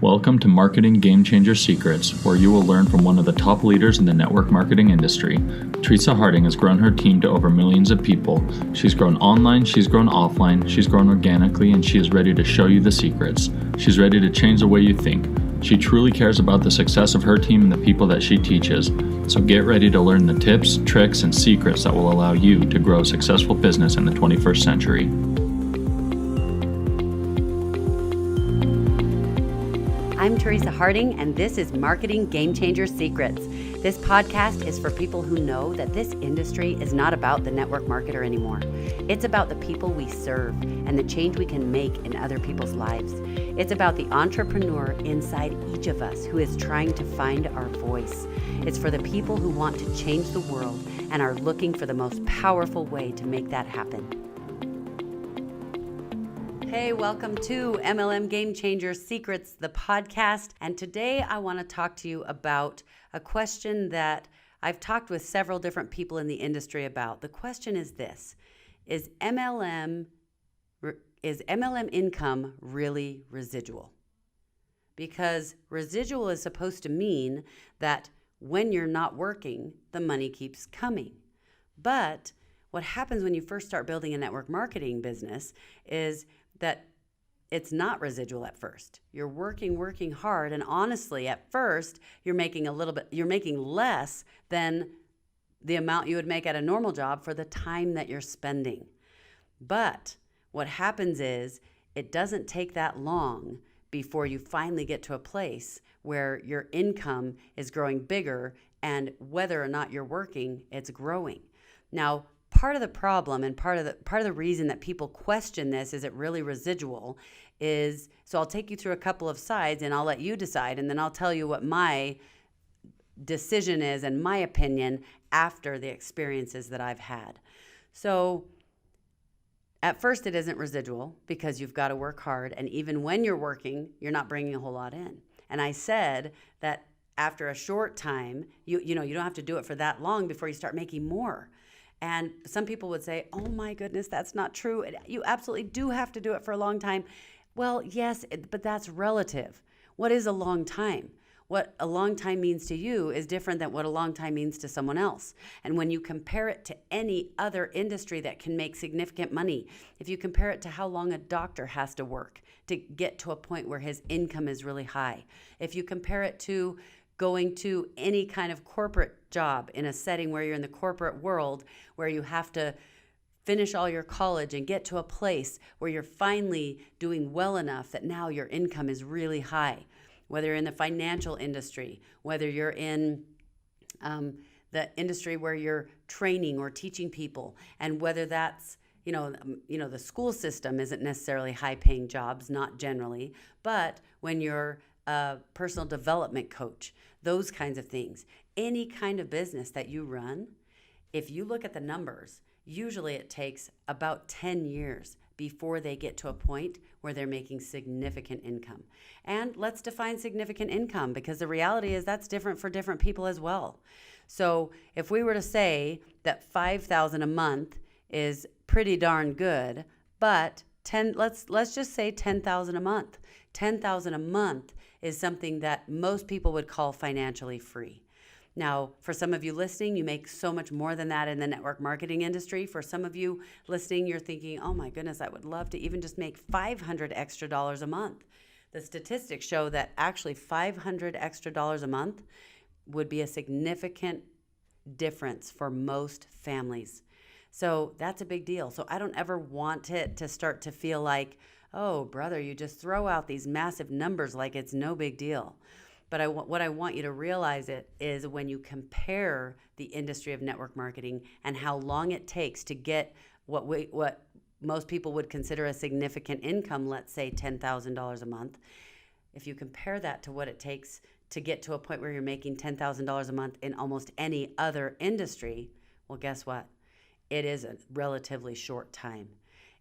Welcome to Marketing Game Changer Secrets, where you will learn from one of the top leaders in the network marketing industry. Teresa Harding has grown her team to over millions of people. She's grown online, she's grown offline, she's grown organically, and she is ready to show you the secrets. She's ready to change the way you think. She truly cares about the success of her team and the people that she teaches. So get ready to learn the tips, tricks, and secrets that will allow you to grow a successful business in the 21st century. I'm Teresa Harding, and this is Marketing Game Changer Secrets. This podcast is for people who know that this industry is not about the network marketer anymore. It's about the people we serve and the change we can make in other people's lives. It's about the entrepreneur inside each of us who is trying to find our voice. It's for the people who want to change the world and are looking for the most powerful way to make that happen. Hey, welcome to MLM Game Changer Secrets, the podcast. And today I want to talk to you about a question that I've talked with several different people in the industry about. The question is this: Is MLM income really residual? Because residual is supposed to mean that when you're not working, the money keeps coming. But what happens when you first start building a network marketing business is that it's not residual at first. You're working hard, and honestly, at first, you're making less than the amount you would make at a normal job for the time that you're spending. But what happens is it doesn't take that long before you finally get to a place where your income is growing bigger, and whether or not you're working, it's growing. Now, part of the problem and part of the reason that people question this, is it really residual, is, so I'll take you through a couple of sides and I'll let you decide, and then I'll tell you what my decision is and my opinion after the experiences that I've had. So at first it isn't residual because you've got to work hard, and even when you're working, you're not bringing a whole lot in. And I said that after a short time, you don't have to do it for that long before you start making more. And some people would say, oh my goodness, that's not true. You absolutely do have to do it for a long time. Well, yes, but that's relative. What is a long time? What a long time means to you is different than what a long time means to someone else. And when you compare it to any other industry that can make significant money, if you compare it to how long a doctor has to work to get to a point where his income is really high, if you compare it to going to any kind of corporate job in a setting where you're in the corporate world, where you have to finish all your college and get to a place where you're finally doing well enough that now your income is really high, whether you're in the financial industry, whether you're in the industry where you're training or teaching people, and whether that's the school system isn't necessarily high-paying jobs, not generally, but when you're a personal development coach, those kinds of things. Any kind of business that you run, if you look at the numbers, usually it takes about 10 years before they get to a point where they're making significant income. And let's define significant income, because the reality is that's different for different people as well. So if we were to say that $5,000 a month is pretty darn good, but let's just say $10,000 a month. $10,000 a month is something that most people would call financially free. Now, for some of you listening, you make so much more than that in the network marketing industry. For some of you listening, you're thinking, oh my goodness, I would love to even just make $500 extra dollars a month. The statistics show that actually $500 extra dollars a month would be a significant difference for most families. So that's a big deal. So I don't ever want it to start to feel like, oh, brother, you just throw out these massive numbers like it's no big deal. But what I want you to realize is when you compare the industry of network marketing and how long it takes to get what most people would consider a significant income, let's say $10,000 a month, if you compare that to what it takes to get to a point where you're making $10,000 a month in almost any other industry, well, guess what? It is a relatively short time.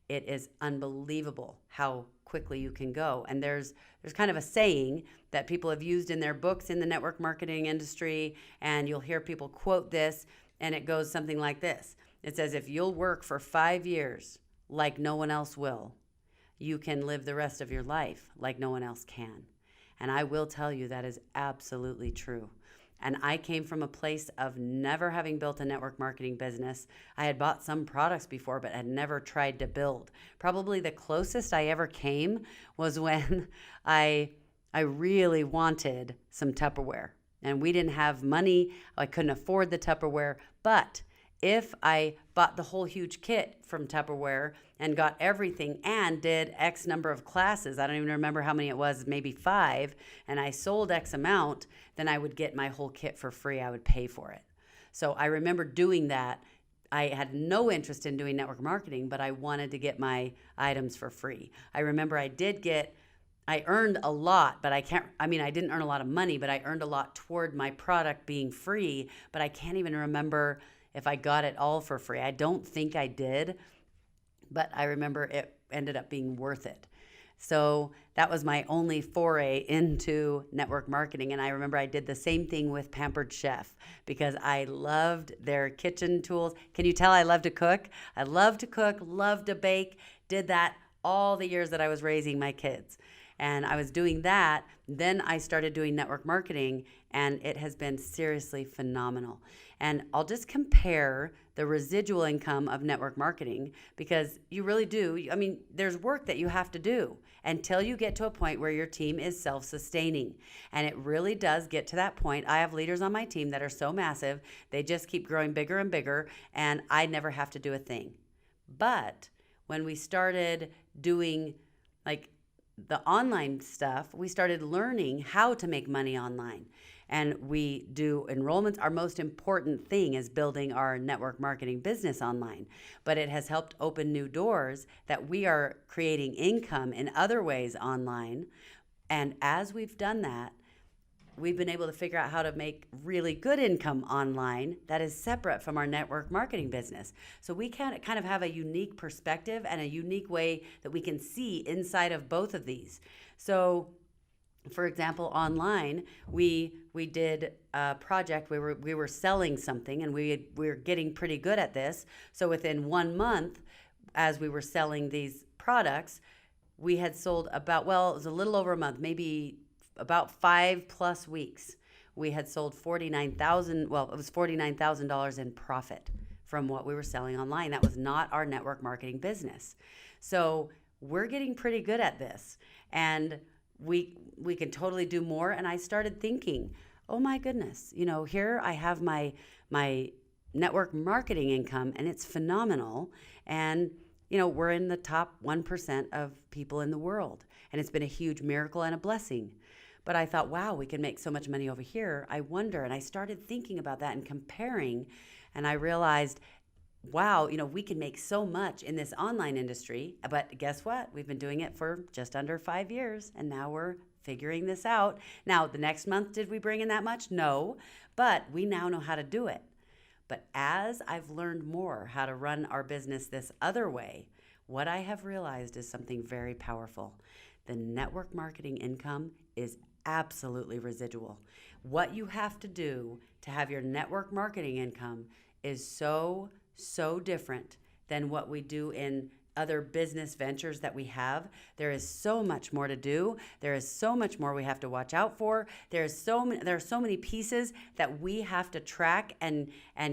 It is unbelievable how quickly you can go. And there's kind of a saying that people have used in their books in the network marketing industry, and you'll hear people quote this, and it goes something like this. It says, if you'll work for 5 years like no one else will, you can live the rest of your life like no one else can. And I will tell you that is absolutely true. And I came from a place of never having built a network marketing business. I had bought some products before, but had never tried to build. Probably the closest I ever came was when I really wanted some Tupperware. And we didn't have money. I couldn't afford the Tupperware. But if I bought the whole huge kit from Tupperware and got everything and did X number of classes, I don't even remember how many it was, maybe 5, and I sold X amount, then I would get my whole kit for free. I would pay for it. So I remember doing that. I had no interest in doing network marketing, but I wanted to get my items for free. I remember I earned a lot, but I didn't earn a lot of money, but I earned a lot toward my product being free, but I can't even remember if I got it all for free. I don't think I did, but I remember it ended up being worth it. So that was my only foray into network marketing. And I remember I did the same thing with Pampered Chef because I loved their kitchen tools. Can you tell I love to cook? I love to cook, love to bake, did that all the years that I was raising my kids. And I was doing that. Then I started doing network marketing, and it has been seriously phenomenal. And I'll just compare the residual income of network marketing because you really do. I mean, there's work that you have to do until you get to a point where your team is self-sustaining. And it really does get to that point. I have leaders on my team that are so massive, they just keep growing bigger and bigger, and I never have to do a thing. But when we started doing like the online stuff, we started learning how to make money online. And we do enrollments. Our most important thing is building our network marketing business online. But it has helped open new doors that we are creating income in other ways online. And as we've done that, we've been able to figure out how to make really good income online that is separate from our network marketing business. So we can kind of have a unique perspective and a unique way that we can see inside of both of these. So for example, online, we did a project. We were selling something, and we were getting pretty good at this. So within 1 month, as we were selling these products, we had sold it was a little over a month, maybe about 5+ weeks. We had sold $49,000 in profit from what we were selling online. That was not our network marketing business. So we're getting pretty good at this, and we can totally do more. And I started thinking, oh my goodness, here I have my network marketing income, and it's phenomenal. And we're in the top 1% of people in the world, and it's been a huge miracle and a blessing. But I thought, wow, we can make so much money over here. I wonder, and I started thinking about that and comparing, and I realized, wow, we can make so much in this online industry. But guess what? We've been doing it for just under 5 years, and now we're figuring this out. Now, the next month, did we bring in that much? No, but we now know how to do it. But as I've learned more how to run our business this other way, what I have realized is something very powerful. The network marketing income is absolutely residual. What you have to do to have your network marketing income is so different than what we do in other business ventures that we have. There is so much more to do. There is so much more we have to watch out for. There are so many pieces that we have to track and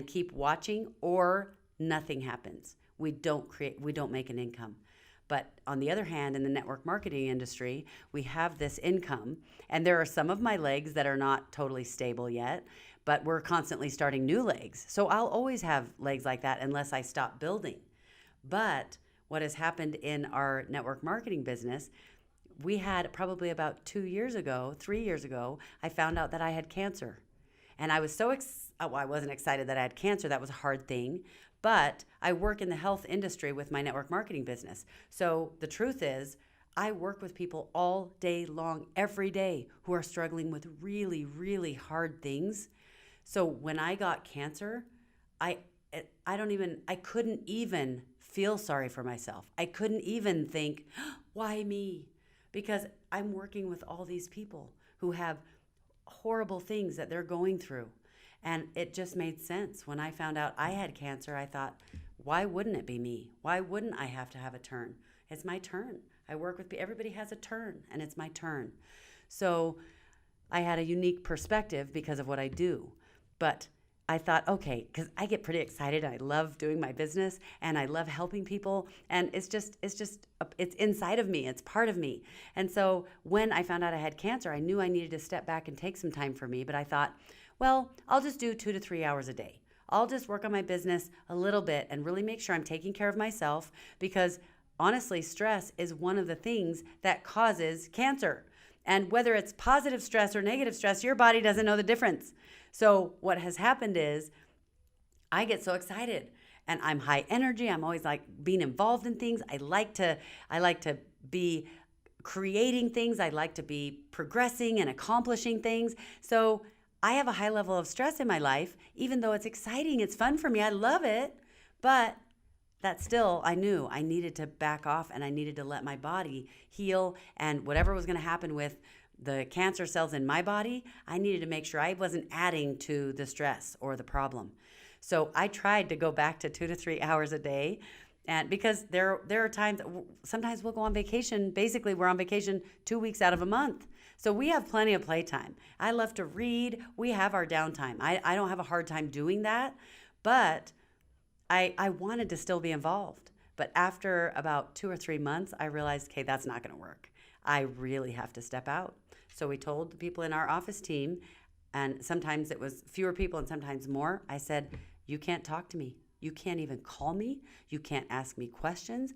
keep watching, or nothing happens. We don't make an income. But on the other hand, in the network marketing industry, we have this income, and there are some of my legs that are not totally stable yet, but we're constantly starting new legs. So I'll always have legs like that unless I stop building. But what has happened in our network marketing business, we had probably about 3 years ago, I found out that I had cancer. And I was I wasn't excited that I had cancer. That was a hard thing. But I work in the health industry with my network marketing business. So the truth is, I work with people all day long, every day, who are struggling with really, really hard things. So when I got cancer, I couldn't even feel sorry for myself. I couldn't even think, why me? Because I'm working with all these people who have horrible things that they're going through. And it just made sense. When I found out I had cancer, I thought, why wouldn't it be me? Why wouldn't I have to have a turn? It's my turn. I work with everybody has a turn, and it's my turn. So I had a unique perspective because of what I do. But I thought, okay, because I get pretty excited. I love doing my business and I love helping people. And it's inside of me. It's part of me. And so when I found out I had cancer, I knew I needed to step back and take some time for me. But I thought, well, I'll just do 2 to 3 hours a day. I'll just work on my business a little bit and really make sure I'm taking care of myself, because honestly, stress is one of the things that causes cancer. And whether it's positive stress or negative stress, your body doesn't know the difference. So what has happened is I get so excited and I'm high energy. I'm always like being involved in things. I like to be creating things. I like to be progressing and accomplishing things. So I have a high level of stress in my life, even though it's exciting. It's fun for me. I love it. But that still, I knew I needed to back off and I needed to let my body heal, and whatever was going to happen with the cancer cells in my body, I needed to make sure I wasn't adding to the stress or the problem. So I tried to go back to 2 to 3 hours a day. And because there are times, sometimes we'll go on vacation. Basically, we're on vacation 2 weeks out of a month. So we have plenty of playtime. I love to read. We have our downtime. I don't have a hard time doing that, but I wanted to still be involved. But after about 2 or 3 months, I realized, okay, that's not going to work. I really have to step out. So we told the people in our office team, and sometimes it was fewer people and sometimes more. I said, you can't talk to me. You can't even call me. You can't ask me questions.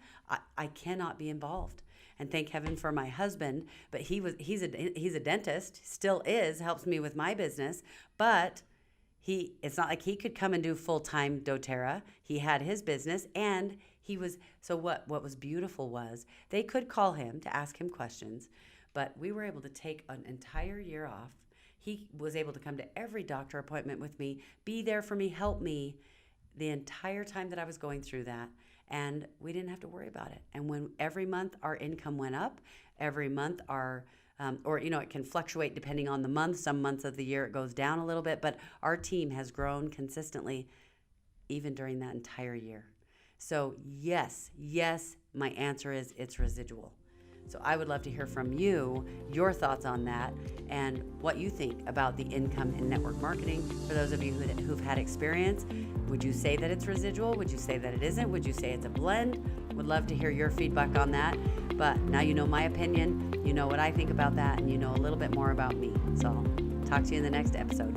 I cannot be involved. And thank heaven for my husband, but he's a dentist, still is, helps me with my business, but it's not like he could come and do full-time doTERRA. He had his business, and what was beautiful was they could call him to ask him questions, but we were able to take an entire year off. He was able to come to every doctor appointment with me, be there for me, help me the entire time that I was going through that. And we didn't have to worry about it. And when every month our income went up, every month it can fluctuate depending on the month. Some months of the year it goes down a little bit, but our team has grown consistently even during that entire year. So yes, my answer is it's residual. So I would love to hear from you, your thoughts on that, and what you think about the income in network marketing. For those of you who've had experience, would you say that it's residual? Would you say that it isn't? Would you say it's a blend? Would love to hear your feedback on that. But now you know my opinion, you know what I think about that, and you know a little bit more about me. So I'll talk to you in the next episode.